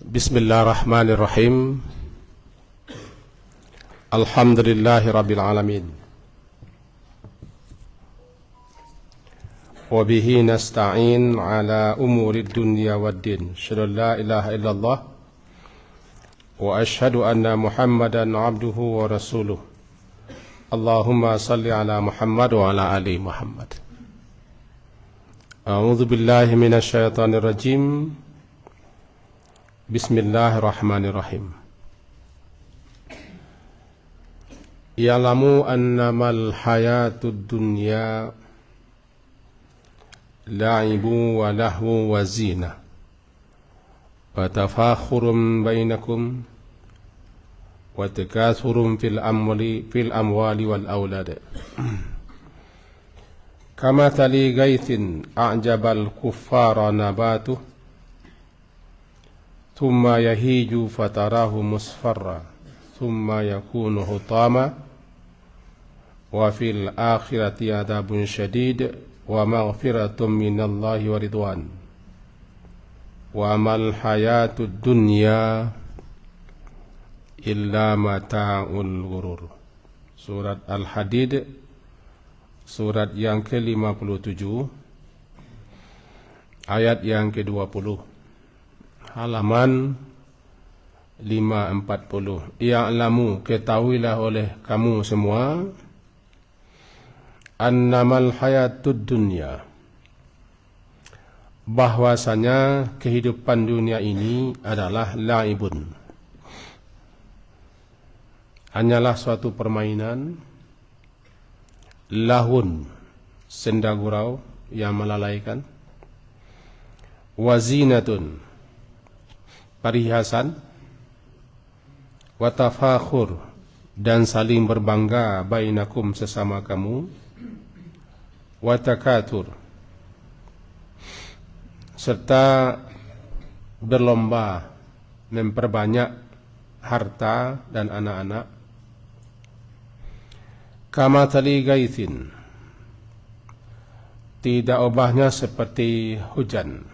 Bismillahirrahmanirrahim. Alhamdulillahi rabbil alamin. Wa bihi nasta'in ala umurid dunya waddin. Asyhadu an la ilaha illallah wa asyhadu anna Muhammadan abduhu wa rasuluh. Allahumma salli ala Muhammad wa ala ali Muhammad. A'udzu billahi minasy syaithanir rajim. Bismillahirrahmanirrahim. Ya'lamu annamal hayatud dunya la'ibu wa lahu wa zina wa tafakhurun bainakum wa takathurun fil amwali wal aulad kama tali gaithin a'jabal kuffara nabatuh thumma yahiju fatarahu musfarra thumma yakunu hutama wa fil akhirati adabun syadid wa maghfiratun minallahi wa ridwan wa amal hayatud dunya illa mata'ul ghurur. Surat Al-Hadid, surat yang ke-57, ayat yang ke-20, halaman 540. Ya'lamu, ketahuilah oleh kamu semua, annamal hayatud dunya, bahwasanya kehidupan dunia ini adalah la'ibun, hanyalah suatu permainan, lahun, senda gurau yang melalaikan, wazinatun, perhiasan, watafakhur, dan saling berbangga bainakum sesama kamu, watakatur, serta berlomba memperbanyak harta dan anak-anak, kama tali gaithin, tidak ubahnya seperti hujan,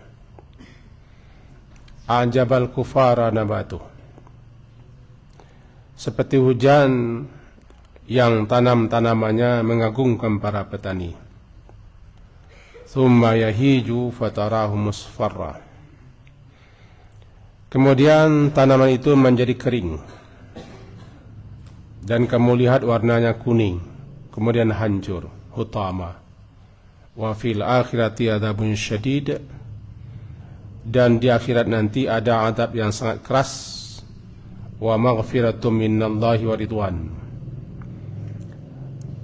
a'jabal kufara nabatuh, seperti hujan yang tanam-tanamannya mengagumkan para petani. Thumma yahiju fatarahu musfarra, kemudian tanaman itu menjadi kering dan kamu lihat warnanya kuning, kemudian hancur, hutama. Wa fil akhirati adzabun syadid, dan di akhirat nanti ada azab yang sangat keras. Wa maghfiratun minallahi wa ridwan,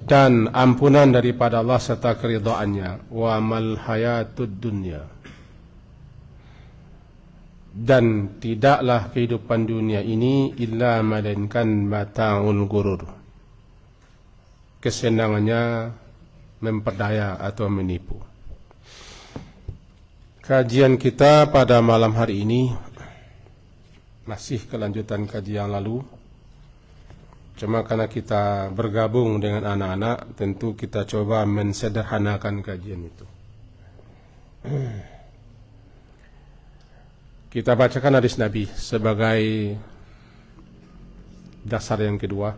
dan ampunan daripada Allah serta keridhaannya. Wa mal hayatud dunya, dan tidaklah kehidupan dunia ini illa melainkan mata'ul ghurur, kesenangannya memperdaya atau menipu. Kajian kita pada malam hari ini masih kelanjutan kajian lalu, cuma karena kita bergabung dengan anak-anak, tentu kita coba mensederhanakan kajian itu. Kita bacakan hadis Nabi sebagai dasar yang kedua.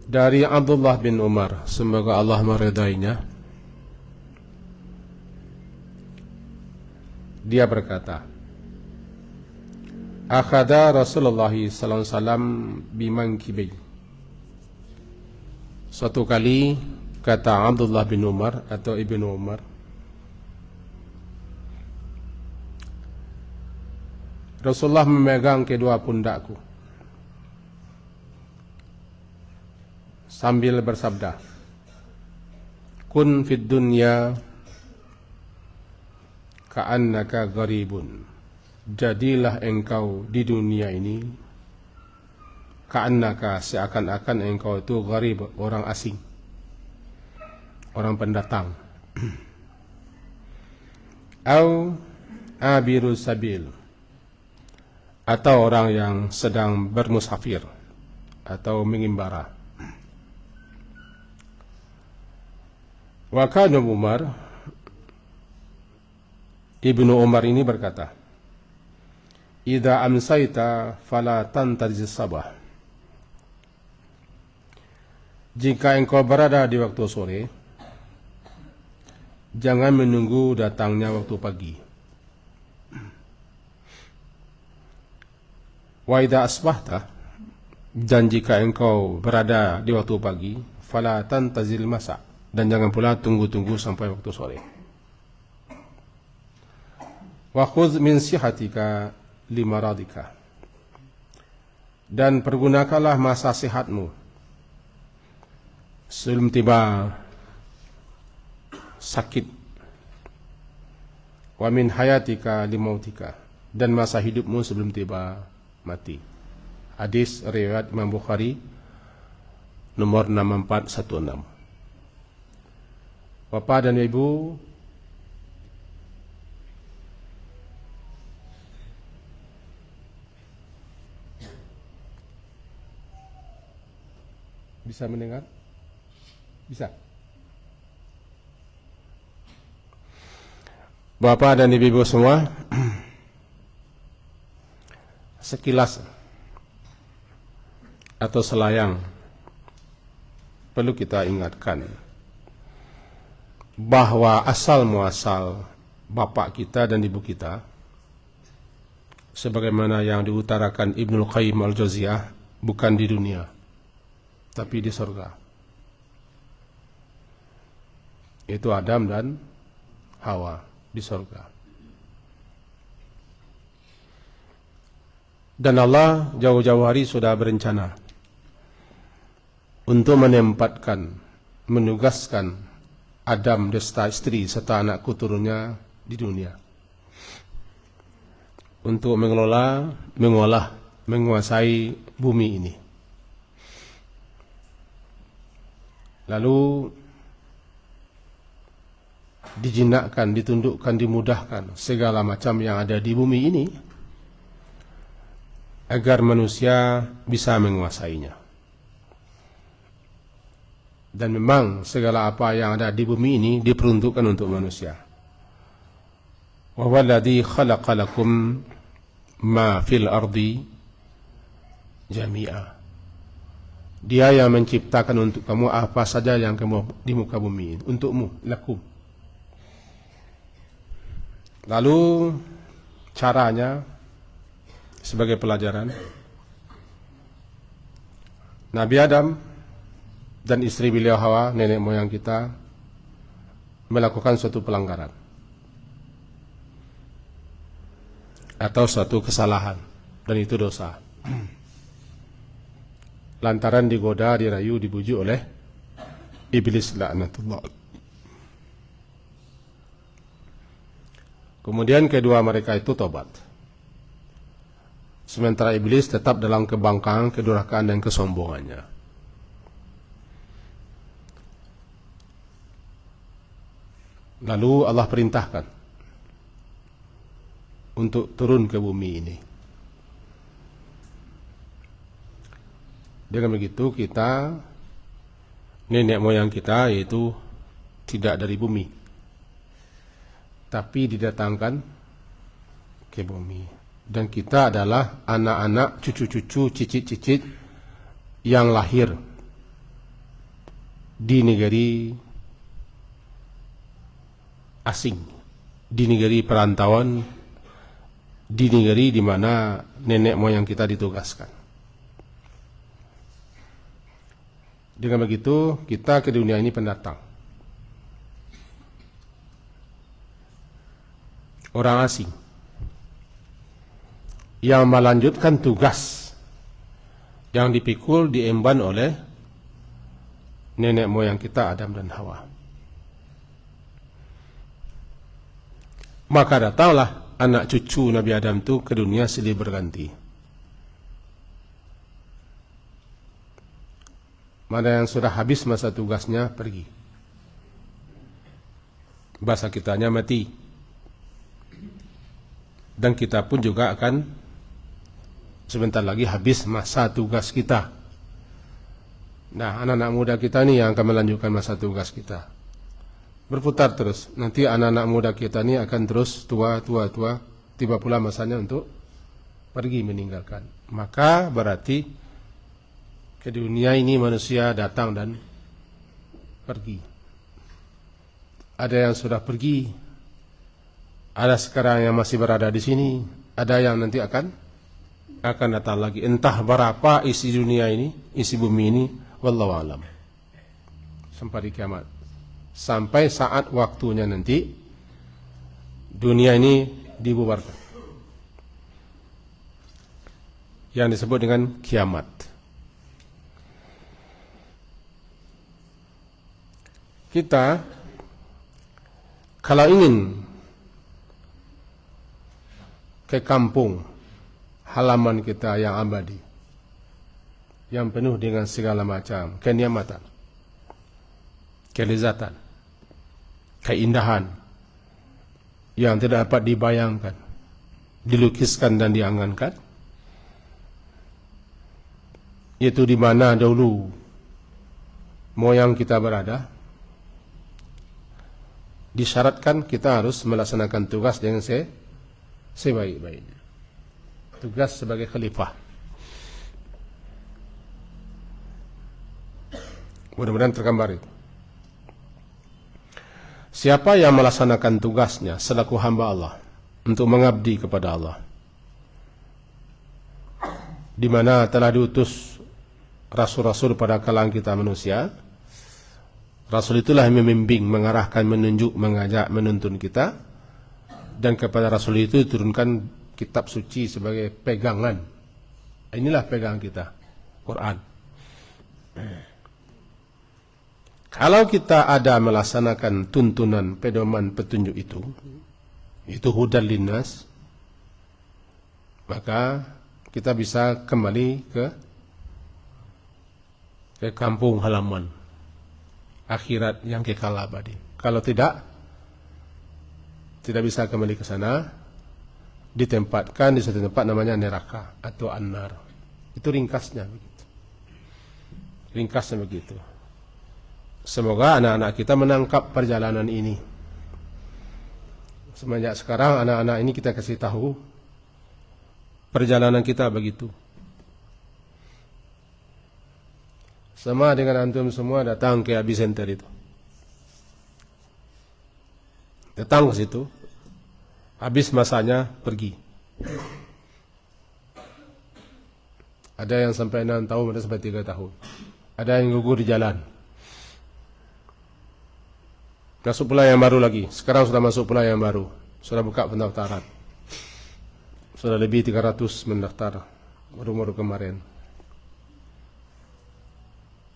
Dari Abdullah bin Umar, semoga Allah meridainya, dia berkata, akhadha Rasulullah sallallahu alaihi wasallam bimankibi. Suatu kali, kata Abdullah bin Umar atau Ibnu Umar, Rasulullah memegang kedua pundakku sambil bersabda, kun fid dunya ka'annaka gharibun, jadilah engkau di dunia ini ka'annaka, seakan-akan engkau itu gharib, orang asing, orang pendatang, au abiru sabil, atau orang yang sedang bermusafir atau mengimbara. Wa kana Umar, Ibnu Umar ini berkata, idza amsayta fala tantaziz sabah. Jika engkau berada di waktu sore, jangan menunggu datangnya waktu pagi. Wa idza asbahta, dan jika engkau berada di waktu pagi, fala tantazil masa, dan jangan pula tunggu-tunggu sampai waktu sore. Wa khudh min sihatika limaradika, dan pergunakanlah masa sehatmu sebelum tiba sakit. Wa min hayatika limautika, dan masa hidupmu sebelum tiba mati. Hadis riwayat Imam Bukhari nomor 6416. Bapak dan Ibu, bisa mendengar? Bisa. Bapak dan Ibu semua, sekilas atau selayang perlu kita ingatkan bahwa asal muasal bapak kita dan ibu kita, sebagaimana yang diutarakan Ibnul Qayyim al-Jauziyah, bukan di dunia tapi di surga. Itu Adam dan Hawa di surga. Dan Allah jauh-jauh hari sudah berencana untuk menempatkan, menugaskan Adam beserta istri serta anak keturunannya di dunia untuk mengelola, mengolah, menguasai bumi ini. Lalu dijinakkan, ditundukkan, dimudahkan segala macam yang ada di bumi ini agar manusia bisa menguasainya. Dan memang segala apa yang ada di bumi ini diperuntukkan untuk manusia. Wa huwallazi khalaqa lakum ma fil ardi jami'a. Dia yang menciptakan untuk kamu apa saja yang kamu di muka bumi ini, untukmu, lakum. Lalu caranya sebagai pelajaran, Nabi Adam dan istri beliau Hawa, nenek moyang kita, melakukan suatu pelanggaran atau suatu kesalahan, dan itu dosa. Lantaran digoda, dirayu, dibujuk oleh iblis laknatullah. Kemudian kedua mereka itu tobat, sementara iblis tetap dalam kebangkangan, kedurhakaan dan kesombongannya. Lalu Allah perintahkan untuk turun ke bumi ini. Dengan begitu kita, nenek moyang kita yaitu tidak dari bumi, tapi didatangkan ke bumi. Dan kita adalah anak-anak, cucu-cucu, cicit-cicit yang lahir di negeri asing, di negeri perantauan, di negeri di mana nenek moyang kita ditugaskan. Dengan begitu kita ke dunia ini pendatang, orang asing yang melanjutkan tugas yang dipikul, diemban oleh nenek moyang kita Adam dan Hawa. Maka datanglah anak cucu Nabi Adam itu ke dunia silih berganti. Mana yang sudah habis masa tugasnya pergi, bahasa kitanya mati. Dan kita pun juga akan sebentar lagi habis masa tugas kita. Nah, anak-anak muda kita ini yang akan melanjutkan masa tugas kita. Berputar terus. Nanti anak-anak muda kita ini akan terus tua. Tiba pula masanya untuk pergi meninggalkan. Maka berarti ke dunia ini manusia datang dan pergi. Ada yang sudah pergi, ada sekarang yang masih berada di sini, ada yang nanti akan datang lagi. Entah berapa isi dunia ini, isi bumi ini, wallahu alam. Sampai di kiamat. Sampai saat waktunya nanti dunia ini dibubarkan. Yang disebut dengan kiamat. Kita kalau ingin ke kampung halaman kita yang abadi, yang penuh dengan segala macam kenikmatan, kelezatan, keindahan yang tidak dapat dibayangkan, dilukiskan dan diangankan, yaitu di mana dahulu moyang kita berada. Disyaratkan kita harus melaksanakan tugas dengan sebaik-baiknya. Tugas sebagai khalifah. Mudah-mudahan tergambar itu. Siapa yang melaksanakan tugasnya selaku hamba Allah untuk mengabdi kepada Allah, di mana telah diutus rasul-rasul pada kalangan kita manusia. Rasul itulah yang membimbing, mengarahkan, menunjuk, mengajak, menuntun kita. Dan kepada Rasul itu diturunkan kitab suci sebagai pegangan. Inilah pegangan kita, Quran. Kalau kita ada melaksanakan tuntunan, pedoman, petunjuk itu hudan linnas, maka kita bisa kembali ke kampung halaman akhirat yang kekal abadi. Kalau tidak bisa kembali ke sana, ditempatkan di satu tempat namanya neraka atau an-nar. Itu ringkasnya begitu. Ringkasnya begitu. Semoga anak-anak kita menangkap perjalanan ini. Semenjak sekarang anak-anak ini kita kasih tahu perjalanan kita begitu. Sama dengan antum semua datang ke epicenter itu. Datang ke situ, habis masanya pergi. Ada yang sampai 6 tahun, ada sampai 3 tahun. Ada yang gugur di jalan. Masuk pula yang baru lagi. Sekarang sudah masuk pula yang baru. Sudah buka pendaftaran. Sudah lebih 300 mendaftar baru-baru kemarin.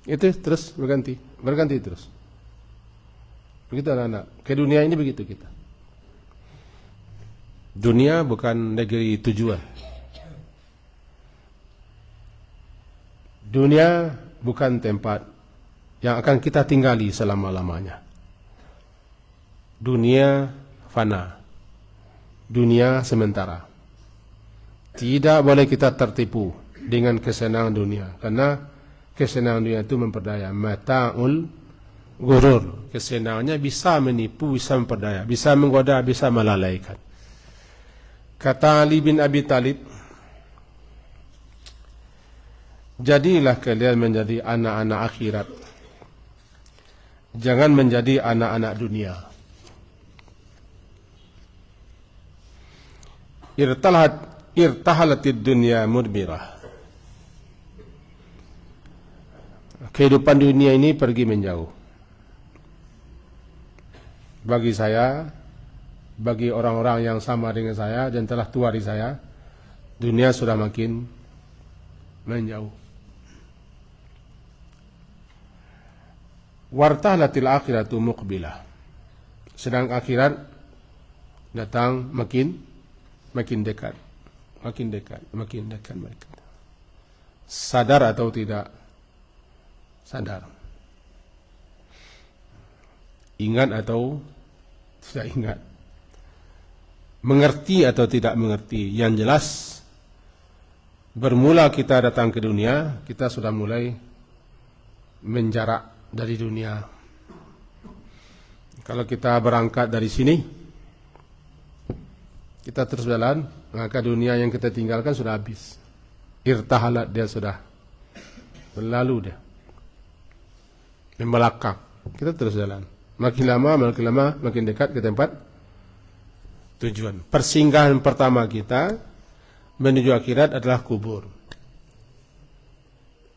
Itu terus berganti terus. Begitu anak-anak. Ke dunia ini begitu kita. Dunia bukan negeri tujuan. Dunia bukan tempat yang akan kita tinggali selama-lamanya. Dunia fana. Dunia sementara. Tidak boleh kita tertipu dengan kesenangan dunia. Karena kesenangan dunia itu memperdaya. Mata'ul gurur. Kesenangannya bisa menipu, bisa memperdaya, bisa menggoda, bisa melalaikan. Kata Ali bin Abi Thalib, jadilah kalian menjadi anak-anak akhirat. Jangan menjadi anak-anak dunia. Irtahalatid dunya mudbirah. Kehidupan dunia ini pergi menjauh. Bagi saya, bagi orang-orang yang sama dengan saya dan telah tua di saya, dunia sudah makin menjauh. Wartahlatil akhiratu muqbilah. Sedang akhirat datang makin dekat. Makin dekat. Sadar atau tidak? Sadar. Ingat atau tidak ingat. Mengerti atau tidak mengerti. Yang jelas, bermula kita datang ke dunia, kita sudah mulai menjarak dari dunia. Kalau kita berangkat dari sini, kita terus jalan, maka dunia yang kita tinggalkan sudah habis. Irtahalat, dia sudah berlalu, dia membelakang. Kita terus jalan. Makin lama, makin dekat ke tempat tujuan. Persinggahan pertama kita menuju akhirat adalah kubur.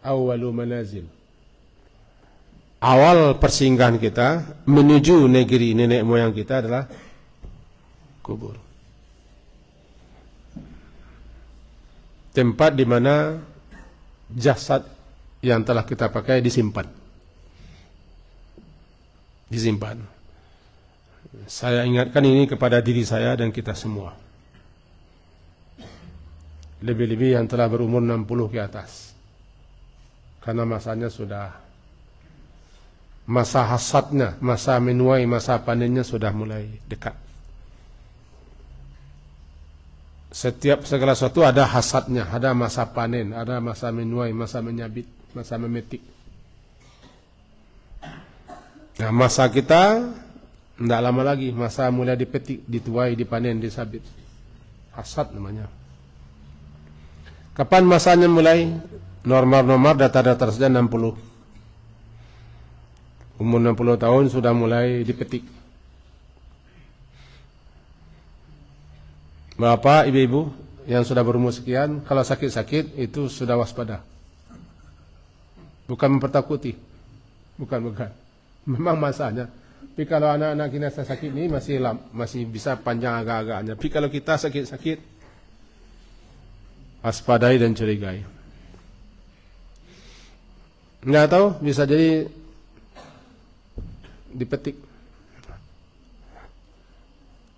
Awalu manazil. Awal persinggahan kita menuju negeri nenek moyang kita adalah kubur. Tempat di mana jasad yang telah kita pakai disimpan. Saya ingatkan ini kepada diri saya dan kita semua. Lebih-lebih yang telah berumur 60 ke atas. Karena masanya sudah, masa hasadnya, masa menuai, masa panennya sudah mulai dekat. Setiap segala sesuatu ada hasadnya, ada masa panen, ada masa menuai, masa menyabit, masa memetik. Nah, masa kita tidak lama lagi, masa mulai dipetik, dituai, dipanen, disabit. Hasad namanya. Kapan masanya mulai? Normal data-data saja 60. Umur 60 tahun sudah mulai dipetik. Bapak, ibu-ibu yang sudah berumur sekian, kalau sakit-sakit itu sudah waspada. Bukan mempertakuti. Bukan. Memang masanya. Tapi kalau anak-anak kita sakit ini masih bisa panjang agak-agaknya. Tapi kalau kita sakit-sakit, waspadai dan curigai. Nggak tahu, bisa jadi dipetik.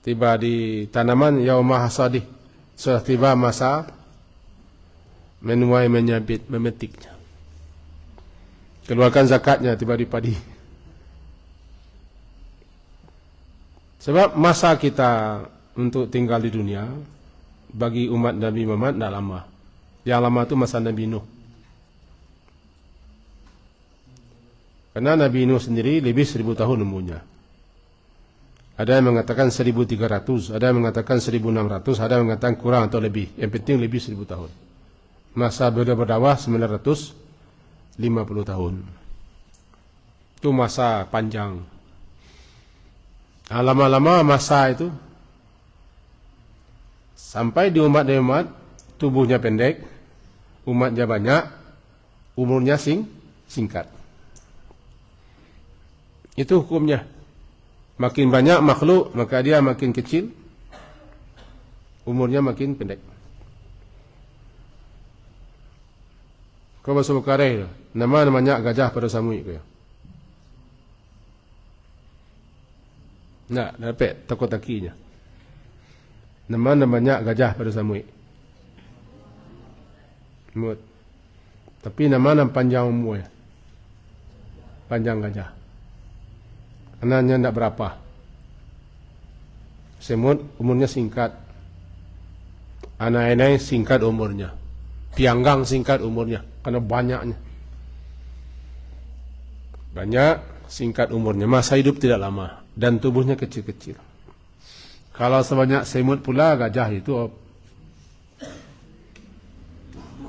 Tiba di tanaman yaumah hasadih, sudah tiba masa menuai, menyabit, memetiknya. Keluarkan zakatnya tiba di padi. Sebab masa kita untuk tinggal di dunia bagi umat Nabi Muhammad tidak lama. Yang lama itu masa Nabi Nuh. Karena Nabi Nuh sendiri lebih 1000 tahun umurnya. Ada yang mengatakan 1300, ada yang mengatakan 1600, ada yang mengatakan kurang atau lebih. Yang penting lebih 1000 tahun. Masa beliau berdakwah 950 tahun. Itu masa panjang. Nah, lama-lama masa itu sampai di umat Nabi Muhammad, tubuhnya pendek, umatnya banyak, umurnya singkat. Itu hukumnya. Makin banyak makhluk, maka dia makin kecil, umurnya makin pendek. Kau bahasa Bukhari, namanya gajah pada Samui. Nah, dapat takut takinya. Namanya gajah pada Samui. Mut. Tapi nama panjang umur. Panjang gajah. Anaknya tidak berapa. Semut umurnya singkat. Anak-anak singkat umurnya. Pianggang singkat umurnya. Karena banyaknya. Banyak singkat umurnya. Masa hidup tidak lama. Dan tubuhnya kecil-kecil. Kalau sebanyak semut pula, gajah itu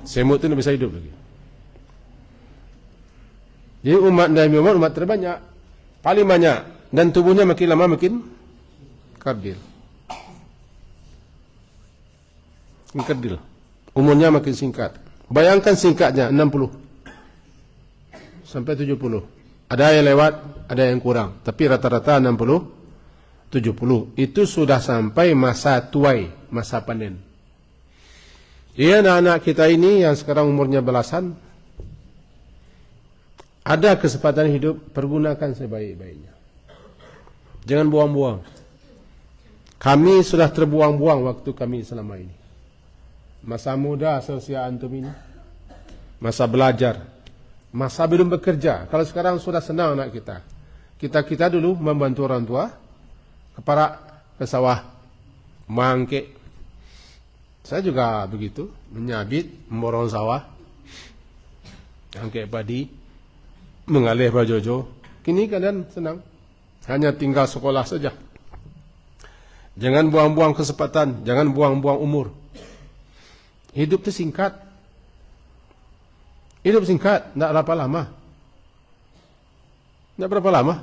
semut itu tidak bisa hidup lagi. Jadi umat Nabi Muhammad umat terbanyak. Paling banyak. Dan tubuhnya makin lama makin kerdil. Umurnya makin singkat. Bayangkan singkatnya 60 sampai 70. Ada yang lewat, ada yang kurang. Tapi rata-rata 60, 70. Itu sudah sampai masa tuai, masa panen. Iya, anak-anak kita ini yang sekarang umurnya belasan, ada kesempatan hidup, pergunakan sebaik-baiknya. Jangan buang-buang. Kami sudah terbuang-buang waktu kami selama ini. Masa muda seusia antum ini, masa belajar, masa belum bekerja. Kalau sekarang sudah senang anak kita. Kita dulu membantu orang tua, ke sawah, mangke. Saya juga begitu, menyabit, memborong sawah, angke padi, mengalih bajojo. Kini kalian senang, hanya tinggal sekolah saja. Jangan buang-buang kesempatan, jangan buang-buang umur. Hidup itu singkat. Hidup singkat, tidak berapa lama. Tidak berapa lama.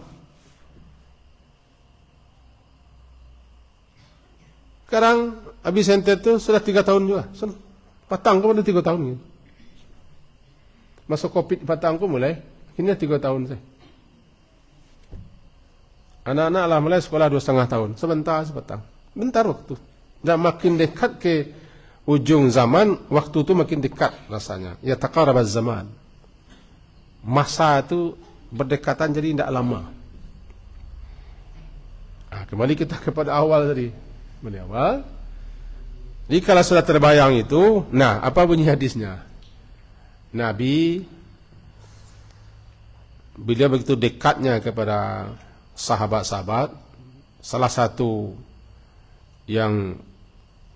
Sekarang habis ente itu sudah 3 tahun juga. Patang kepada 3 tahun gitu. Masuk COVID patangku mulai, ini 3 tahun saya. Anak-anak lah mulai sekolah 2,5 tahun. Sebentar. Bentar waktu. Dan makin dekat ke ujung zaman, waktu itu makin dekat rasanya. Ya taqarabaz zaman. Masa itu berdekatan jadi tidak lama. Kembali kita kepada awal tadi. Kembali awal. Jadi kalau sudah terbayang itu, nah apa bunyi hadisnya? Nabi, beliau begitu dekatnya kepada sahabat-sahabat. Salah satu yang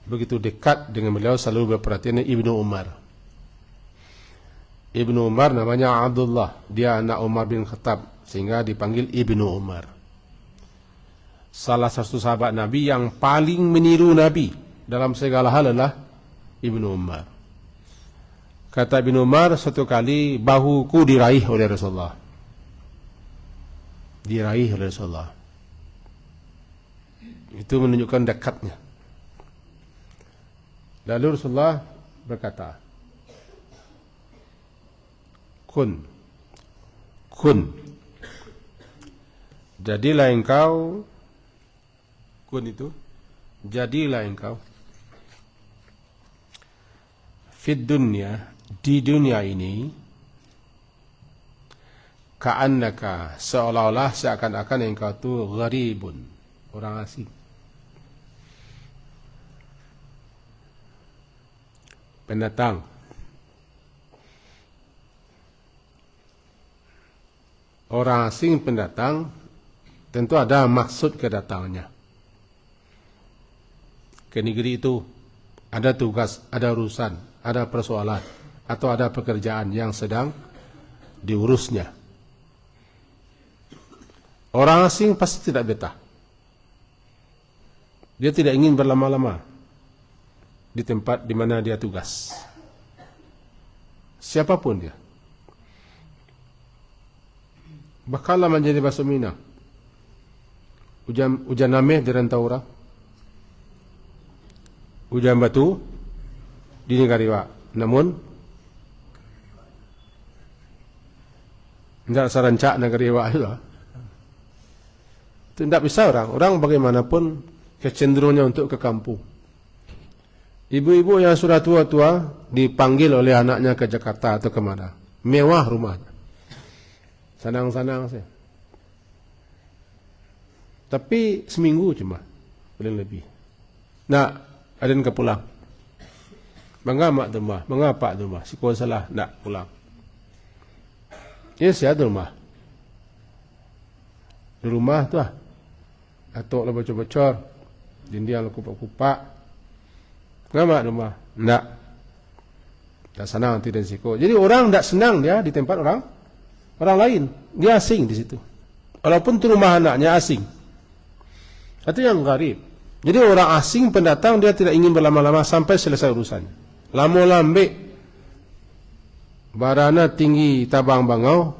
begitu dekat dengan beliau selalu berperhatian Ibnu Umar. Ibnu Umar namanya Abdullah, dia anak Umar bin Khattab, sehingga dipanggil Ibnu Umar. Salah satu sahabat Nabi yang paling meniru Nabi dalam segala hal adalah Ibnu Umar. Kata Ibnu Umar, satu kali bahuku diraih oleh Rasulullah. Diraih oleh Rasulullah. Itu menunjukkan dekatnya. Lalu Rasulullah berkata, Kun. Jadilah engkau. Kun itu, jadilah engkau. Fid dunya, di dunia ini, ka'annaka, seolah-olah seakan-akan engkau itu gharibun, orang asing. Pendatang. Orang asing pendatang tentu ada maksud kedatangannya ke negeri itu. Ada tugas, ada urusan, ada persoalan, atau ada pekerjaan yang sedang diurusnya. Orang asing pasti tidak betah. Dia tidak ingin berlama-lama di tempat di mana dia tugas. Siapapun dia. Bakallah menjadi bahasa Minang. Hujan nameh di rantau orang. Hujan batu di negara. Namun tidak sarancak negara juga. Itu tidak bisa orang. Orang bagaimanapun kecenderungannya untuk ke kampung. Ibu-ibu yang sudah tua-tua dipanggil oleh anaknya ke Jakarta atau kemana. Mewah rumahnya. Senang-senang saya. Tapi seminggu cuma. Paling lebih. Nah, ada yang pulang. Mengapa tu mah? Mengapa tu mah? Si kau salah, nak pulang. Ya, saya ada rumah. Di rumah tu lah. Atuk lah bocor-bocor. Dinding lah kupak-kupak. Mengapa tu mah? Nak. Tak senang nanti dan siko. Jadi orang tak senang dia di tempat orang lain. Dia asing di situ. Walaupun tu rumah anaknya asing. Itu yang gharib. Jadi orang asing pendatang dia tidak ingin berlama-lama sampai selesai urusannya. Lama lambe barana tinggi tabang bangau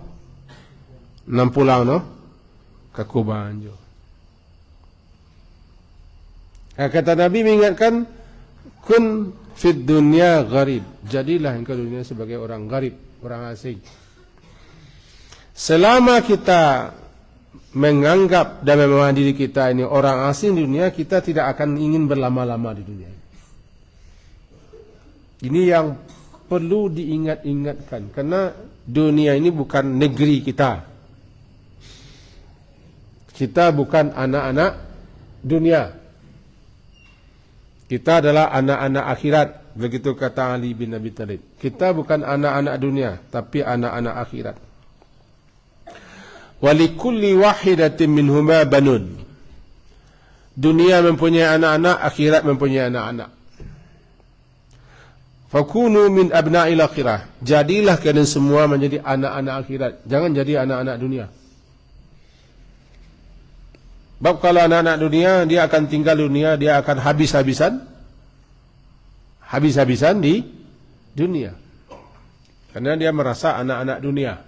nam pulang no kaku banjo. Kata Nabi mengingatkan kun fid dunya gharib. Jadilah engkau dunia sebagai orang gharib, orang asing. Selama kita menganggap dan memang diri kita ini orang asing di dunia, kita tidak akan ingin berlama-lama di dunia. Ini yang perlu diingat-ingatkan, karena dunia ini bukan negeri kita. Kita bukan anak-anak dunia. Kita adalah anak-anak akhirat, begitu kata Ali bin Abi Thalib. Kita bukan anak-anak dunia, tapi anak-anak akhirat. Walikulli wahidatin minhuma banun. Dunia mempunyai anak-anak, akhirat mempunyai anak-anak. Fakunu min abna'il akhirah. Jadilah kalian semua menjadi anak-anak akhirat. Jangan jadi anak-anak dunia. Sebab kalau anak-anak dunia, dia akan tinggal dunia, dia akan habis-habisan di dunia. Karena dia merasa anak-anak dunia.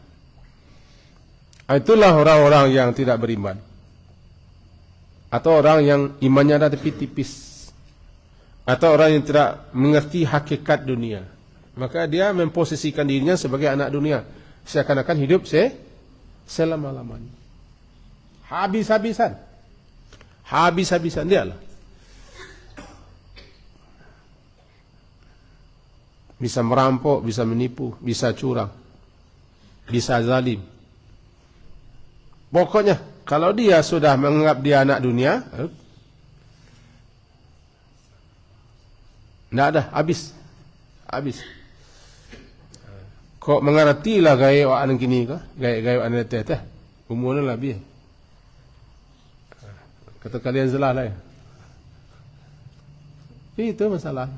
Itulah orang-orang yang tidak beriman. Atau orang yang imannya ada tapi tipis. Atau orang yang tidak mengerti hakikat dunia. Maka dia memposisikan dirinya sebagai anak dunia. Seakan-akan hidup selama-lamanya. Habis-habisan dia lah. Bisa merampok, bisa menipu, bisa curang, bisa zalim. Pokoknya kalau dia sudah menganggap dia anak dunia, tidak ada, habis. Kok mengerti lah gaya orang kini kah? Gaya orang teteh, umurnya lebih. Kata kalian salah lah ya. Itu masalah.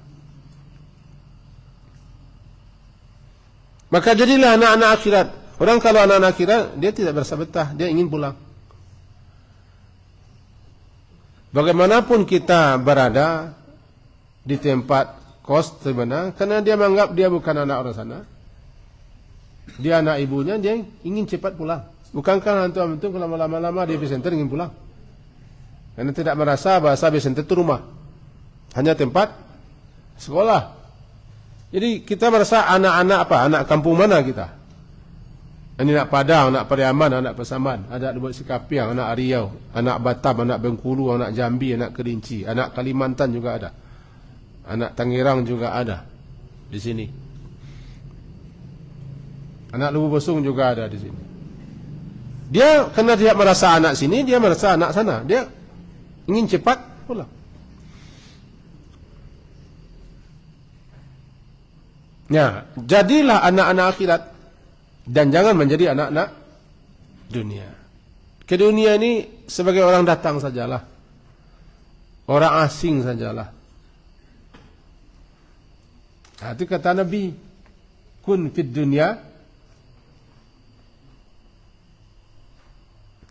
Maka jadilah anak-anak akhirat. Orang kalau anak-anak akhirat, dia tidak berasa betah, dia ingin pulang. Bagaimanapun kita berada di tempat kos sebenarnya, karena dia menganggap dia bukan anak orang sana. Dia anak ibunya, dia ingin cepat pulang. Bukankah hantu-hantu kalau lama-lama dia presenter ingin pulang? Karena tidak merasa bahasa presenter itu rumah. Hanya tempat sekolah. Jadi kita merasa anak-anak apa? Anak kampung mana kita? Ini anak Padang, anak Pariaman, anak Pasaman, anak Lubuk Sikapiang, anak Riau, anak Batam, anak Bengkulu, anak Jambi, anak Kerinci, anak Kalimantan juga ada. Anak Tangerang juga ada di sini. Anak Lubuk Bosong juga ada di sini. Dia karena dia merasa anak sini, dia merasa anak sana. Dia ingin cepat pulang. Ya, jadilah anak-anak akhirat dan jangan menjadi anak-anak dunia. Ke dunia ini sebagai orang datang sajalah. Orang asing sajalah. Nah, itu kata Nabi, kun fid dunya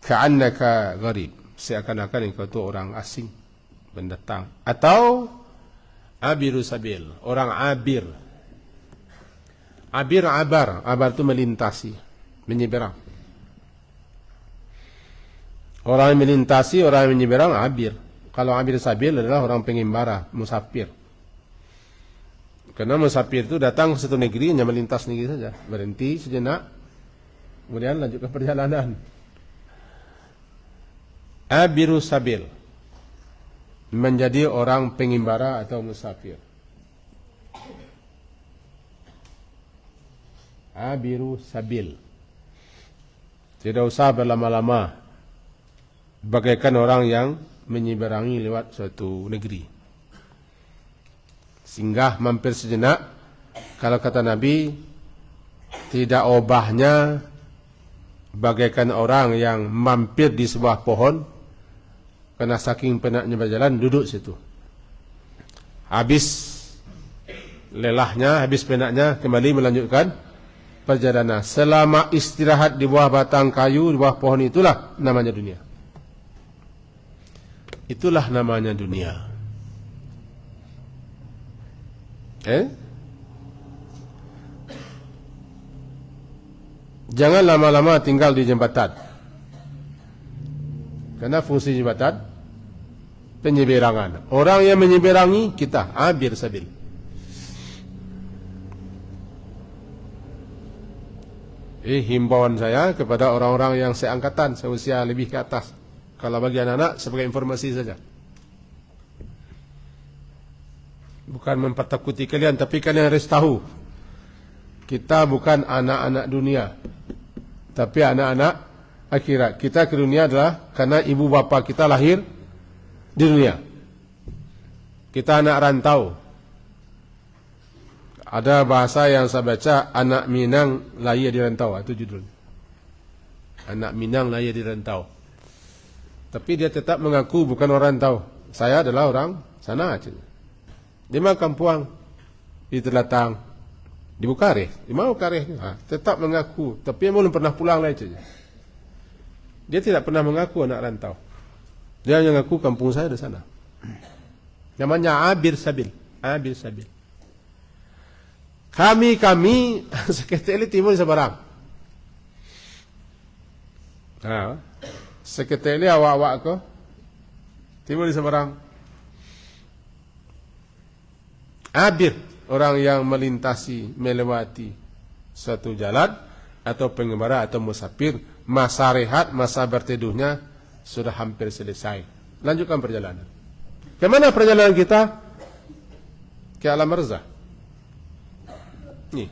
ka'annaka gharib. Seakan-akan engkau itu orang asing, pendatang. Atau abiru sabil, orang abir. Abir, abar itu melintasi, menyeberang. Orang yang melintasi, orang yang menyeberang, abir. Kalau abir sabil adalah orang pengimbara, musafir. Karena musafir itu datang ke satu negeri, hanya melintas negeri saja. Berhenti sejenak, kemudian lanjutkan perjalanan. Abiru sabil, menjadi orang pengimbara atau musafir. Abiru sabil, tidak usah berlama-lama, bagaikan orang yang menyeberangi lewat suatu negeri. Singgah mampir sejenak. Kalau kata Nabi, tidak obahnya bagaikan orang yang mampir di sebuah pohon, karena saking penatnya berjalan, duduk situ. Habis lelahnya, habis penatnya, kembali melanjutkan perjalanan. Selama istirahat di bawah batang kayu, di bawah pohon, itulah namanya dunia. Itulah namanya dunia. Jangan lama-lama tinggal di jembatan. Karena fungsi jembatan penyeberangan. Orang yang menyeberangi kita, abir sabil. Himbauan saya kepada orang-orang yang seangkatan, seusia lebih ke atas. Kalau bagi anak-anak, sebagai informasi saja. Bukan mempertakuti kalian, tapi kalian harus tahu, kita bukan anak-anak dunia, tapi anak-anak akhirat. Kita ke dunia adalah karena ibu bapa kita lahir di dunia. Kita anak rantau. Ada bahasa yang saya baca, anak Minang lahir di rantau, itu judul. Anak Minang lahir di rantau. Tapi dia tetap mengaku bukan orang rantau. Saya adalah orang sana. Di mana Kampuang, di Telatang, di Bukareh, di mana Bukareh, tetap mengaku. Tapi dia belum pernah pulang lagi saja. Dia tidak pernah mengaku anak rantau. Dia yang ngaku kampung saya di sana. Namanya Abir Sabil. Abir Sabil. Kami seketeli timur sebarang. Nah, seketeli awak-awak ko timur di sebarang. Abir, orang yang melewati suatu jalan atau pengembara atau musafir, masa rehat, masa berteduhnya sudah hampir selesai. Lanjutkan perjalanan. Kemana perjalanan kita? Ke alam barzah. Nih,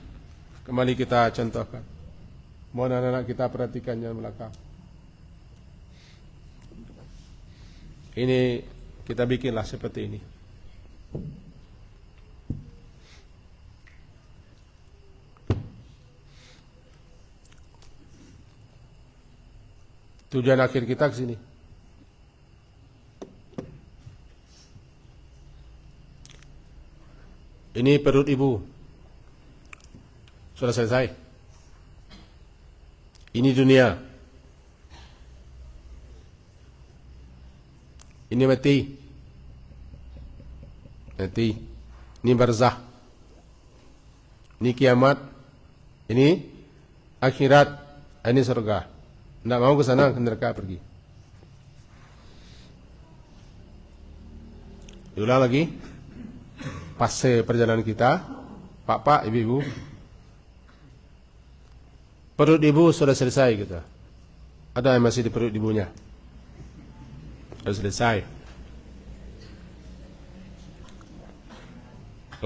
kembali kita contohkan. Mohon anak-anak kita perhatikan yang belakang. Ini kita bikinlah seperti ini. Tujuan akhir kita ke sini. Ini perut ibu. Sudah selesai. Ini dunia. Ini mati. Mati. Ini barzah. Ini kiamat. Ini akhirat. Ini surga. Tidak mau ke sana, ke neraka pergi. Diulang lagi. Fase perjalanan kita. Pak, ibu-ibu. Perut ibu sudah selesai kita. Ada yang masih di perut ibunya? Sudah selesai.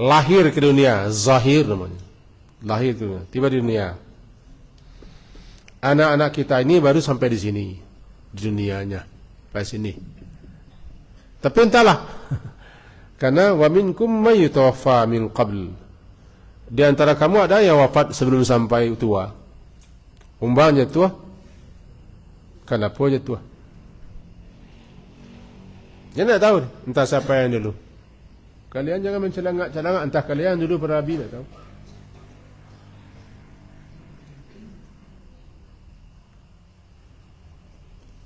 Lahir ke dunia, zahir namanya. Lahir ke dunia, tiba di dunia. Anak-anak kita ini baru sampai di sini, di dunianya, sampai sini. Tapi entahlah, karena wa minkum may yutawaffa min qabl. Di antara kamu ada yang wafat sebelum sampai tua. Umpamanya tua, kenapa aja tua? Dia tidak tahu entah siapa yang dulu. Kalian jangan mencelangak-celangak entah kalian dulu berabi, tidak tahu.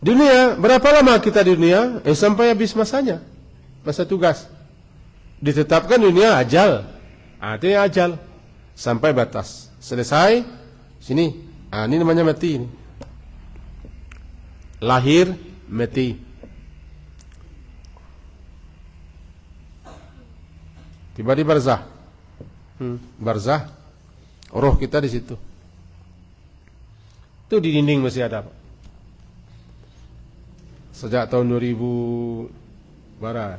Dunia, berapa lama kita di dunia? Sampai habis masanya, masa tugas. Ditetapkan dunia ajal. Artinya ajal. Sampai batas. Selesai, sini. Ini namanya mati. Ini. Lahir, mati. Tiba di barzah. Barzah. Roh kita di situ. Itu di dinding masih ada, Pak. Sejak tahun 2000 bara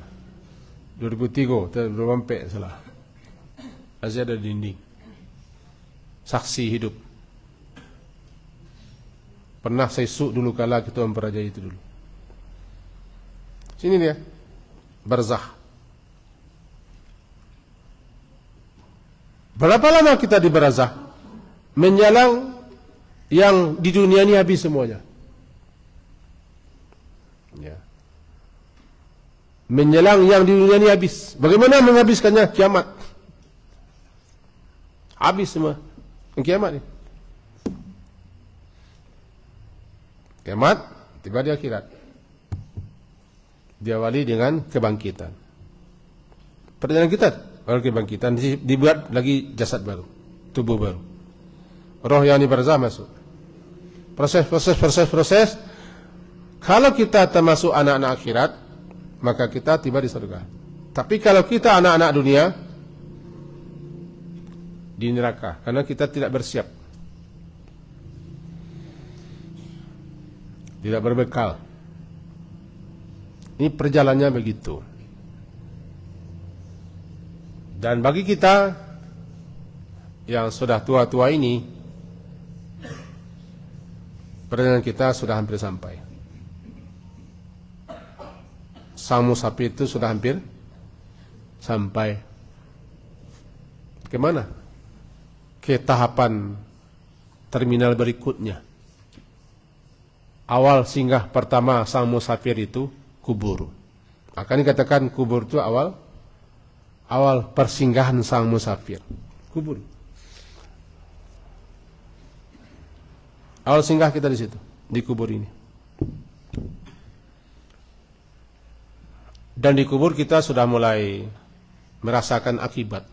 2003 belum sampai salah. Masih ada dinding. Saksi hidup. Pernah saya suk dulu kala kita mempelajari itu dulu. Sini dia. Barzah. Berapa lama kita di barzah? Menjelang yang di dunia ini habis semuanya. Ya. Menjelang yang di dunia ini habis. Bagaimana menghabiskannya? Kiamat. Habis semua. Kiamat ni. Kiamat tiba di akhirat. Diawali dengan kebangkitan. Perjalanan kita baru kebangkitan, dibuat lagi jasad baru, tubuh baru. Roh yang di barzah masuk. Proses. Kalau kita termasuk anak-anak akhirat, maka kita tiba di surga. Tapi kalau kita anak-anak dunia, di neraka, karena kita tidak bersiap, tidak berbekal. Ini perjalanannya begitu. Dan bagi kita yang sudah tua-tua ini, perjalanan kita sudah hampir sampai. Sang musafir itu sudah hampir sampai. Kemana? Ke tahapan terminal berikutnya. Awal singgah pertama sang musafir itu kubur. Akan dikatakan kubur itu awal persinggahan sang musafir. Kubur. Awal singgah kita di situ, di kubur ini. Dan di kubur kita sudah mulai merasakan akibat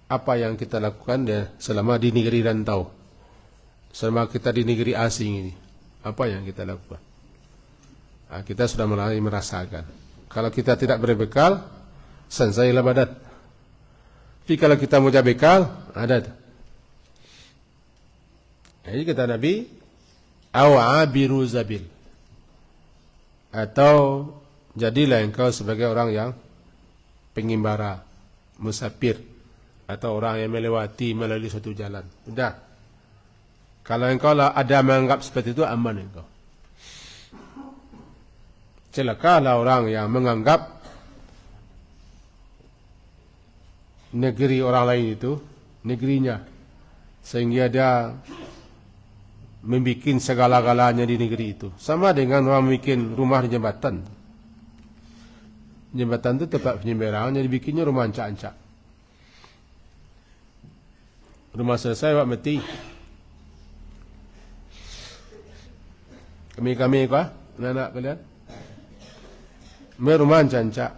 apa yang kita lakukan selama di negeri rantau, selama kita di negeri asing ini, apa yang kita lakukan. Nah, kita sudah mulai merasakan. Kalau kita tidak berbekal, sansailah badat. Tapi kalau kita mau bekal, ada. Jadi kata Nabi, awabiru zabil, atau jadilah engkau sebagai orang yang pengimbara, musafir, atau orang yang melewati melalui suatu jalan. Sudah. Kalau engkau ada menganggap seperti itu, aman engkau. Celakalah orang yang menganggap negeri orang lain itu negerinya, sehingga dia membuat segala-galanya di negeri itu. Sama dengan orang bikin rumah di jembatan. Jembatan itu tempat penyeberangan, jadi bikinnya rumah ancak-ancak. Rumah selesai, wak mati. Kami kah? Anak-anak kalian? Rumah ancak-ancak.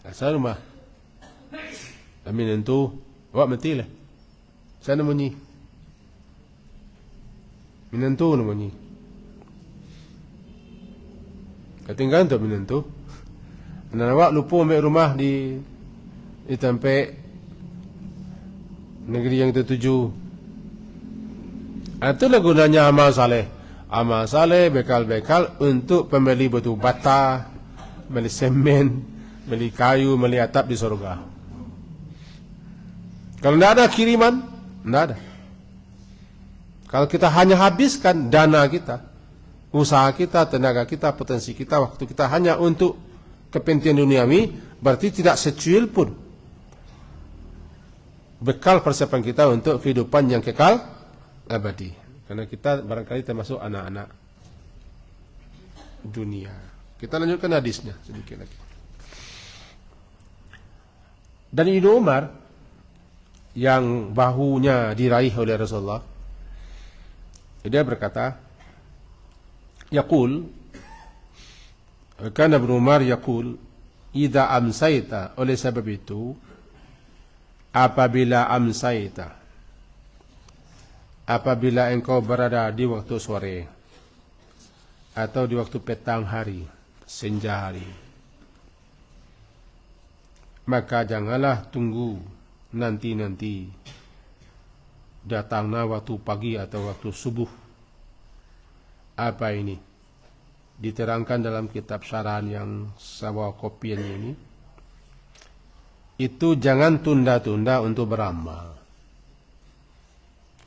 Asal rumah. Kami nentu, wak mati lah. Sana munyi. Minentu munyi. Ketinggalan tu minentu. Dan awak lupa ambil rumah di tempat negeri yang tertuju. Itulah gunanya amal saleh. Amal saleh bekal-bekal untuk pembeli batu bata, beli semen, beli kayu, beli atap di surga. Kalau tidak ada kiriman, tidak ada. Kalau kita hanya habiskan dana kita, usaha kita, tenaga kita, potensi kita, waktu kita hanya untuk kepentingan duniawi, berarti tidak secuil pun bekal persiapan kita untuk kehidupan yang kekal abadi. Karena kita barangkali termasuk anak-anak dunia. Kita lanjutkan hadisnya sedikit lagi. Dan Ibnu Umar yang bahunya diraih oleh Rasulullah, dia berkata, yaqul, kana Ibnu Umar yaqul, idza amsayta, oleh sebab itu apabila amsayta, apabila engkau berada di waktu sore atau di waktu petang hari, senja hari, maka janganlah tunggu nanti datangnya waktu pagi atau waktu subuh. Apa ini? Diterangkan dalam kitab syarahan yang saya kopiannya ini. Itu jangan tunda-tunda untuk beramal,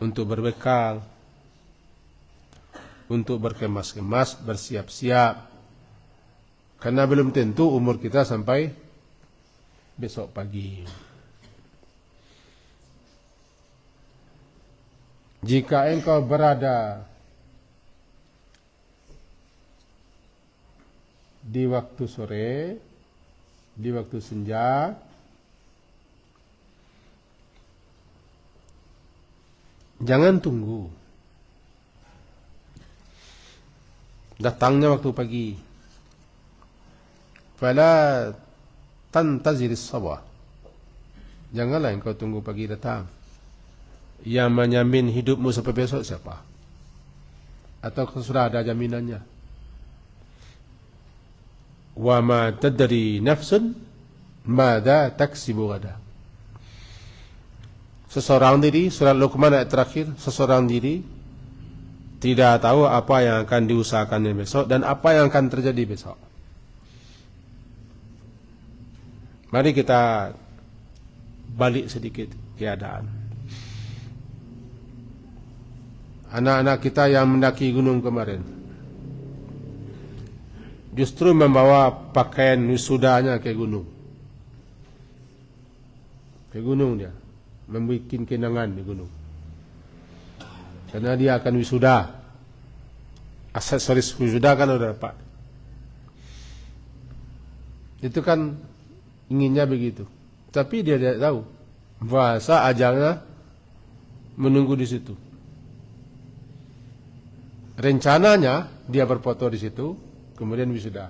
untuk berbekal, untuk berkemas-kemas, bersiap-siap. Karena belum tentu umur kita sampai besok pagi. Jika engkau berada di waktu sore, di waktu senja, jangan tunggu datangnya waktu pagi. Fala tantaziris sabah, janganlah engkau tunggu pagi datang. Yang menjamin hidupmu sampai besok siapa? Atau sudah ada jaminannya? Wa ma tadri nafsun madza taksibu ghadan. Seseorang diri, surat Luqman ayat terakhir, seseorang diri tidak tahu apa yang akan diusahakannya besok dan apa yang akan terjadi besok. Mari kita balik sedikit keadaan. Anak-anak kita yang mendaki gunung kemarin justru membawa pakaian wisudanya ke gunung. Ke gunung dia membuat kenangan di gunung. Karena dia akan wisuda. Aksesoris wisuda kan udah dapat. Itu kan inginnya begitu. Tapi dia tidak tahu bahasa ajalnya menunggu di situ. rencananya dia berfoto di situ, kemudian wisuda.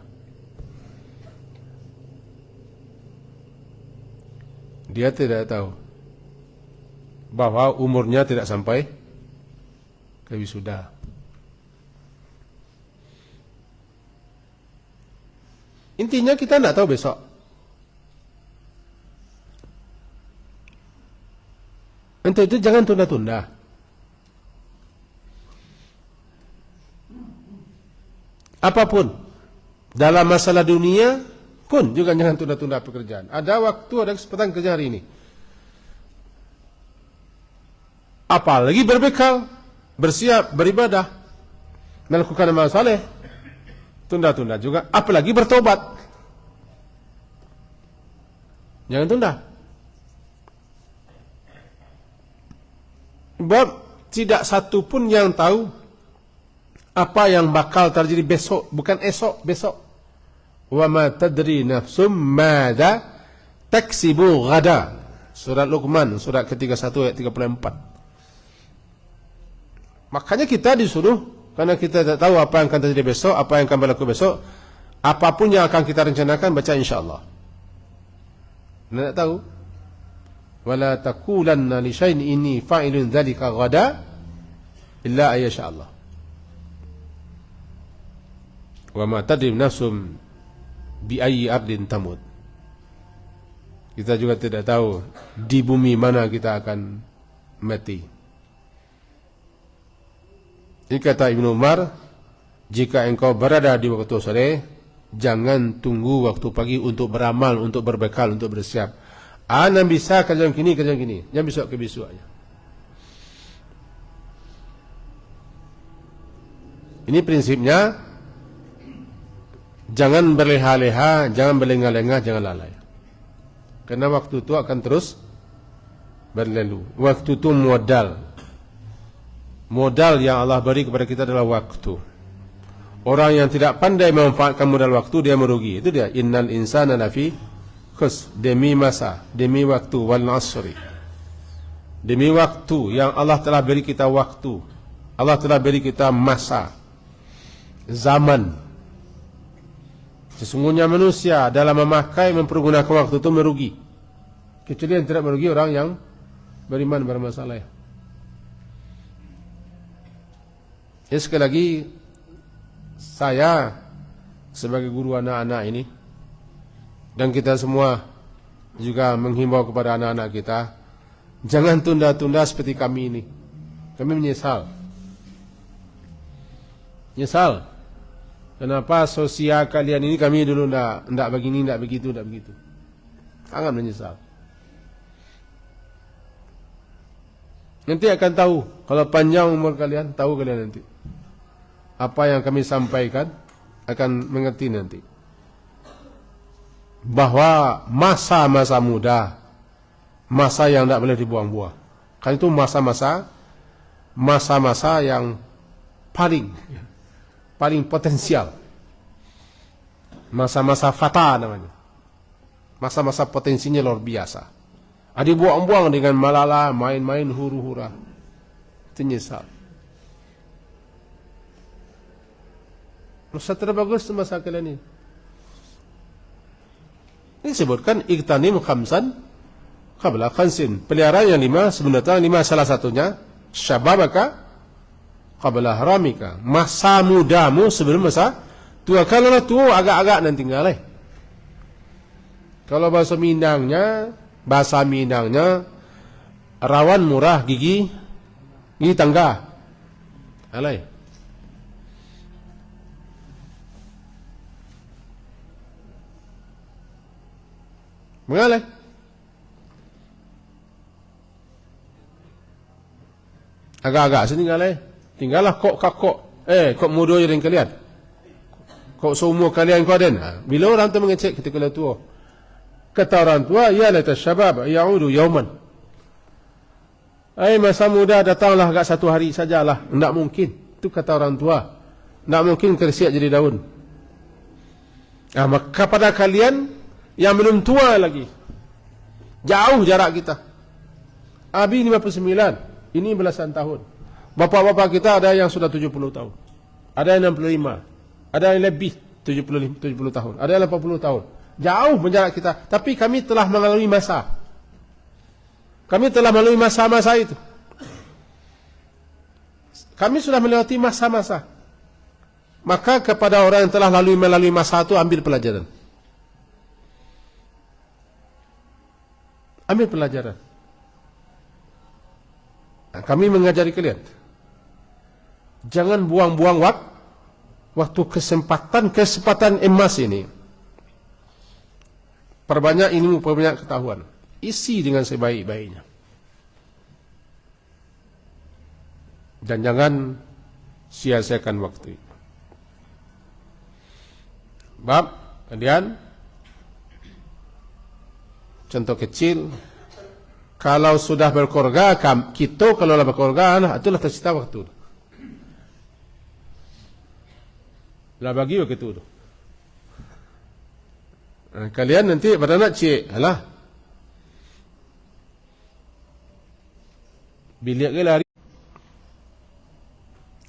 Dia tidak tahu bahwa umurnya tidak sampai ke wisuda. Intinya kita tidak tahu besok. Untuk itu jangan tunda-tunda. Apapun dalam masalah dunia pun juga jangan tunda-tunda pekerjaan. Ada waktu, ada kesempatan kerja hari ini. Apalagi berbekal, bersiap, beribadah, melakukan amal saleh, tunda-tunda juga. Apalagi bertobat, jangan tunda. Sebab tidak satu pun yang tahu apa yang bakal terjadi besok, bukan esok, besok. Wa ma tadri nafsum madza taksibu ghada. Surat Luqman, surat ke-31 ayat 34. Makanya kita disuruh, karena kita tidak tahu apa yang akan terjadi besok, apa yang akan berlaku besok, apapun yang akan kita rencanakan, baca insyaallah. Tidak tahu. Wala taqulanna li syai'in inni fa'ilun dzalika ghada illa ayyasha Allah. Wa ma tadri nafsum bi ayyi ardin tamut. Kita juga tidak tahu di bumi mana kita akan mati. Ini kata Ibnu Umar, jika engkau berada di waktu sore, jangan tunggu waktu pagi untuk beramal, untuk berbekal, untuk bersiap. Ana bisa kerjaan gini, jangan besok ke besok aja. Ini prinsipnya. Jangan berleha-leha, jangan berlengah-lengah, jangan lalai. Karena waktu itu akan terus berlalu. Waktu itu modal. Modal yang Allah beri kepada kita adalah waktu. Orang yang tidak pandai memanfaatkan modal waktu, dia merugi. Itu dia. Innal insana lafi khus. Demi masa, demi waktu, wal asri. Demi waktu yang Allah telah beri kita waktu. Allah telah beri kita masa, zaman. Sesungguhnya manusia dalam memakai, mempergunakan waktu itu merugi. Kecuali yang tidak merugi orang yang beriman, bermasalah. Ya, sekali lagi saya sebagai guru anak-anak ini, dan kita semua juga menghimbau kepada anak-anak kita, jangan tunda-tunda seperti kami ini. Kami menyesal. Menyesal. Kenapa sosial kalian ini kami dulu tidak begini, tidak begitu, tidak begitu. Sangat menyesal. Nanti akan tahu, kalau panjang umur kalian, tahu kalian nanti. Apa yang kami sampaikan, akan mengerti nanti. Bahwa masa-masa muda, masa yang tidak boleh dibuang-buang. Karena itu masa-masa yang paling potensial. Masa-masa fata namanya. Masa-masa potensinya luar biasa. Ada buang-buang dengan malala, main-main huru-hura. Itu nyesal. Masa terbagus masa kalian ini. Ini disebutkan iktanim khamsan qabla khansin. Peliharaan yang 5, sebenarnya 5 salah satunya syababaka qabla haramika. Masa mudamu sebelum masa tua. Kalau tua agak-agak nanti tinggal. Kalau bahasa Minangnya rawan murah gigi tangga. Alai. Mengalai. Agak-agak setinggalai. Tinggallah kok muda yang kalian. Kok seumur kalian kau den. Bila orang tu mengecek ketika tua. Kata orang tua, ya laita syabab ya'udu yauman. Masa muda datanglah agak satu hari sajalah. Tidak mungkin. Itu kata orang tua. Tidak mungkin kersiak jadi daun. Maka pada kalian yang belum tua lagi, jauh jarak kita. Abi 59, ini belasan tahun. Bapak-bapak kita ada yang sudah 70 tahun. ada yang 65, ada yang lebih 70 tahun, ada yang 80 tahun. Jauh menjarak kita, tapi kami telah melalui masa. Kami telah melalui masa-masa itu. Kami sudah melewati masa-masa. Maka kepada orang yang telah melalui masa itu, ambil pelajaran. Ambil pelajaran. Nah, kami mengajari kalian, jangan buang-buang waktu kesempatan emas ini. Perbanyak ilmu, perbanyak ketahuan. Isi dengan sebaik-baiknya. Dan jangan sia-siakan waktu itu. Bab, kemudian contoh kecil, kalau sudah berkeluarga, kita kalau sudah berkeluarga, itulah tersita waktu. Lah bagi begitu. Kalian nanti beranak cik, alah, bilik ke lari.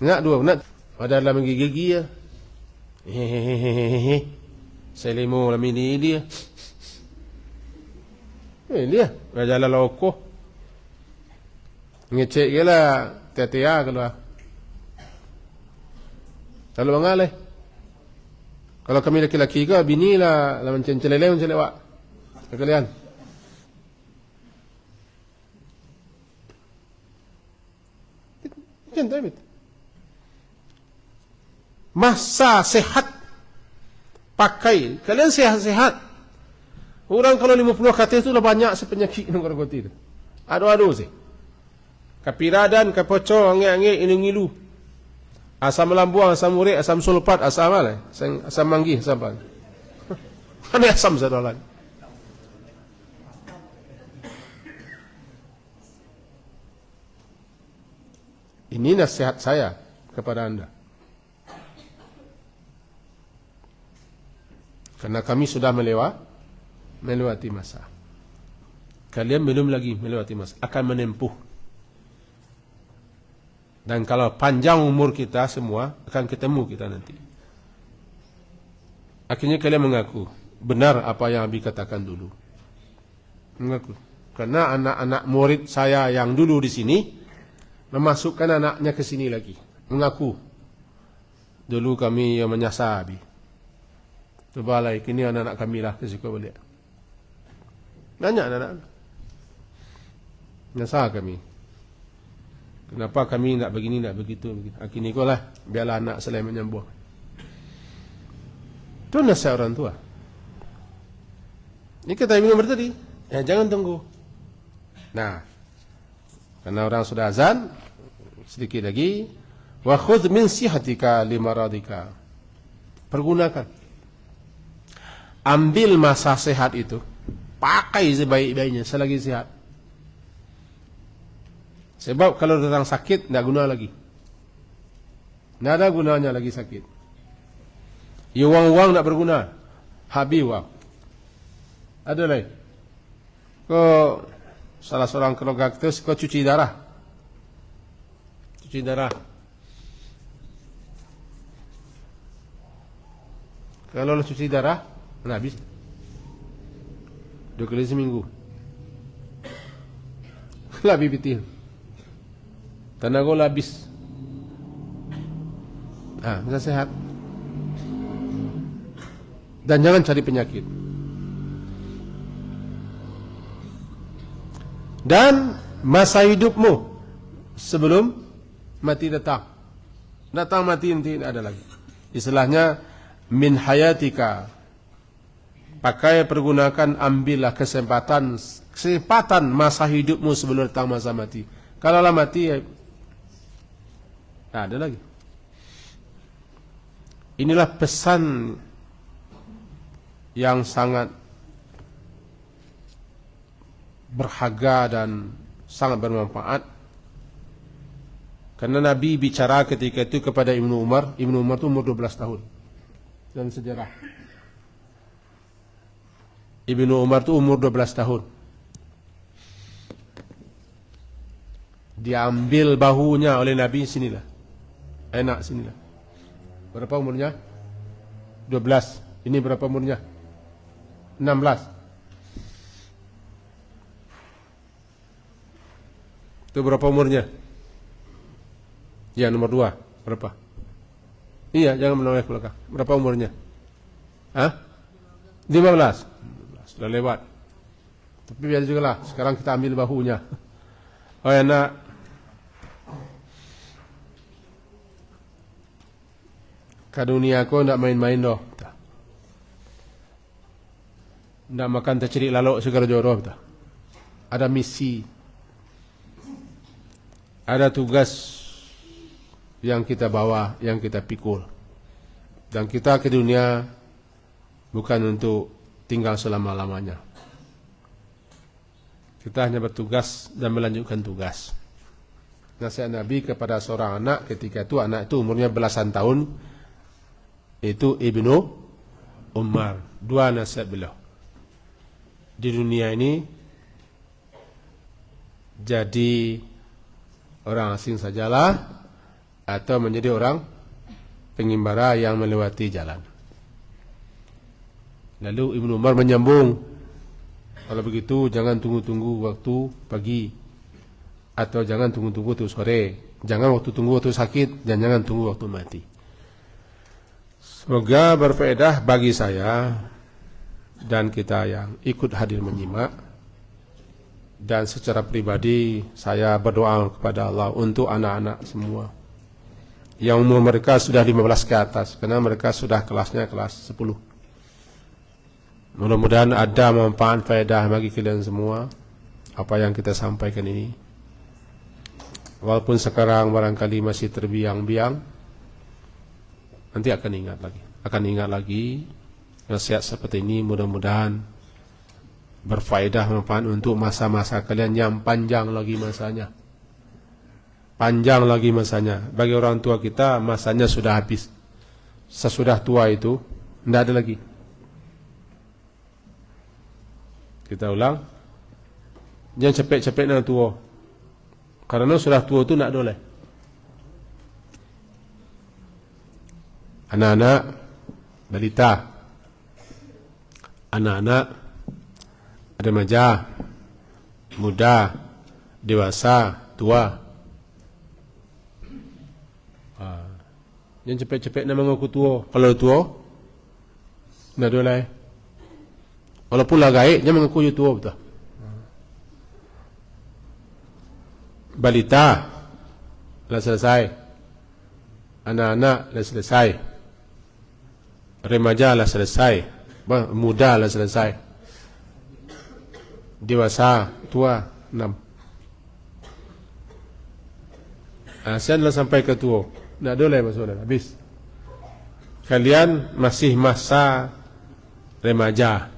Nak dua, nak ada dalam gigi ya. Hehehehe. Saya lemo dalam ini dia. Dia, berjalan loko. Ngecek ke lah, tiap-tiap keluar. Kalau mengalih. Kalau kami laki-laki ke, bini lah macam celele macam lewat. Kalian. Macam tu, masa sehat pakai. Kalian sehat-sehat. Orang kalau 50 kata itu dah banyak sepenyakit yang korgoti itu. Adu-adu sih. Kapiradan, kapocong, angin-angin, ini-ngilu. Asam lambuang, asam urik, asam sulfat, asam apa? Asam manggih, asam apa? Mana asam sedolan? Ini nasihat saya kepada anda. Karena kami sudah melewati masa. Kalian belum lagi melewati masa, akan menempuh. Dan kalau panjang umur kita semua, akan ketemu kita nanti. Akhirnya kalian mengaku benar apa yang Abi katakan dulu. Mengaku. Karena anak-anak murid saya yang dulu di sini memasukkan anaknya ke sini lagi. Mengaku. Dulu kami yang menyasar Abi. Terbalai, kini anak-anak kami lah ke situ balik. Banyak anak-anak. Menyasar kami. Kenapa kami nak begini, nak begitu. Akhirnya kau lah, biarlah anak selain menyambung. Itu nasihat orang tua. Ini kata Ibn Umar tadi, jangan tunggu. Nah, karena orang sudah azan, sedikit lagi, wa khudh min sihatika limaradika. Pergunakan. Ambil masa sehat itu, pakai sebaik-baiknya selagi sehat. Sebab kalau datang sakit, tidak guna lagi. Tidak ada gunanya lagi sakit. Ya uang-uang tidak berguna. Habis uang. Ada lain. Kau salah seorang keluarga kita, kau cuci darah. Cuci darah. Kalau cuci darah, mana habis? 2 kali seminggu. Lebih betul. Tenaga habis. Bisa sehat. Dan jangan cari penyakit. Dan masa hidupmu sebelum mati datang. Datang mati nanti tidak ada lagi. Istilahnya min hayatika. Pakai, pergunakan, ambillah kesempatan masa hidupmu sebelum datang masa mati. Kalau lah mati, tak ada lagi. Inilah pesan yang sangat berharga dan sangat bermanfaat. Karena Nabi bicara ketika itu kepada Ibnu Umar. Ibnu Umar itu umur 12 tahun. Dan sejarah. Ibnu Umar itu umur 12 tahun. Diambil bahunya oleh Nabi, sinilah. Enak sinilah. Berapa umurnya? 12. Ini berapa umurnya? 16. Itu berapa umurnya? Ya, nomor 2. Berapa? Iya, jangan menoleh ke belakang. Berapa umurnya? Hah? 15. Sudah lewat. Tapi biar juga lah. Sekarang kita ambil bahunya. Oh ya nak. Ke dunia aku tidak main-main doh. Tidak makan tercerik lalok segala jodoh. Ada misi. Ada tugas yang kita bawa, yang kita pikul. Dan kita ke dunia bukan untuk tinggal selama-lamanya. Kita hanya bertugas dan melanjutkan tugas. Nasihat Nabi kepada seorang anak ketika itu, anak itu umurnya belasan tahun, itu Ibnu Umar. 2 nasihat beliau. Di dunia ini jadi orang asing sajalah, atau menjadi orang pengimbara yang melewati jalan. Lalu Ibnu Umar menyambung, kalau begitu jangan tunggu-tunggu waktu pagi, atau jangan tunggu-tunggu waktu sore, jangan tunggu waktu sakit, dan jangan tunggu waktu mati. Semoga berfaedah bagi saya dan kita yang ikut hadir menyimak. Dan secara pribadi saya berdoa kepada Allah untuk anak-anak semua yang umur mereka sudah 15 ke atas, karena mereka sudah kelasnya kelas 10. Mudah-mudahan ada manfaat faedah bagi kalian semua apa yang kita sampaikan ini. Walaupun sekarang barangkali masih terbiang-biang, nanti akan ingat lagi nasihat seperti ini. Mudah-mudahan berfaedah manfaat untuk masa-masa kalian yang panjang lagi masanya. Panjang lagi masanya. Bagi orang tua kita masanya sudah habis. Sesudah tua itu tidak ada lagi. Kita ulang. Jangan cepet-cepet nak tua. Karena sudah tua itu tidak boleh. Anak-anak, balita, anak-anak, remaja, muda, dewasa, tua. Jangan cepet-cepet nak mengaku tua. Kalau tua, tidak boleh. Walaupun lah gaib, jangan mengaku tua betul. Balita, dah selesai. Anak-anak, dah selesai. Remaja, dah selesai. Muda, dah selesai. Dewasa, tua, 6. Saya adalah sampai ke tua. Tidak boleh maksudnya, habis. Kalian masih masa remaja.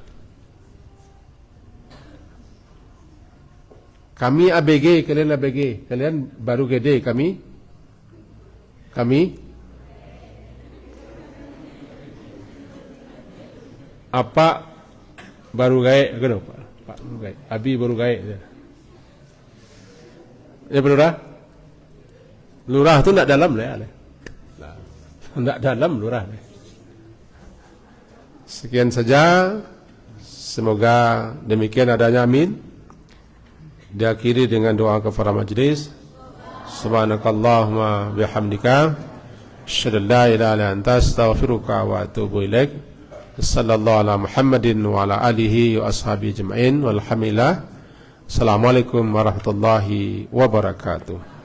Kami ABG, kalian ABG. Kalian baru gede, kami apa baru gaek, kenapa? Pak baru gaek, Abi baru gaek. Ya lurah? Lurah tu nak dalam lah. Nak dalam lurah. Sekian saja. Semoga demikian adanya, amin. Diakhiri dengan doa kepada majlis. Subhanakallahumma bihamdika asyhadu an la ilaha illa anta astaghfiruka wa atubu ilaik. Sallallahu ala Muhammadin wa ala alihi wa ashabihi ajma'in walhamdulillah. Assalamualaikum warahmatullahi wabarakatuh.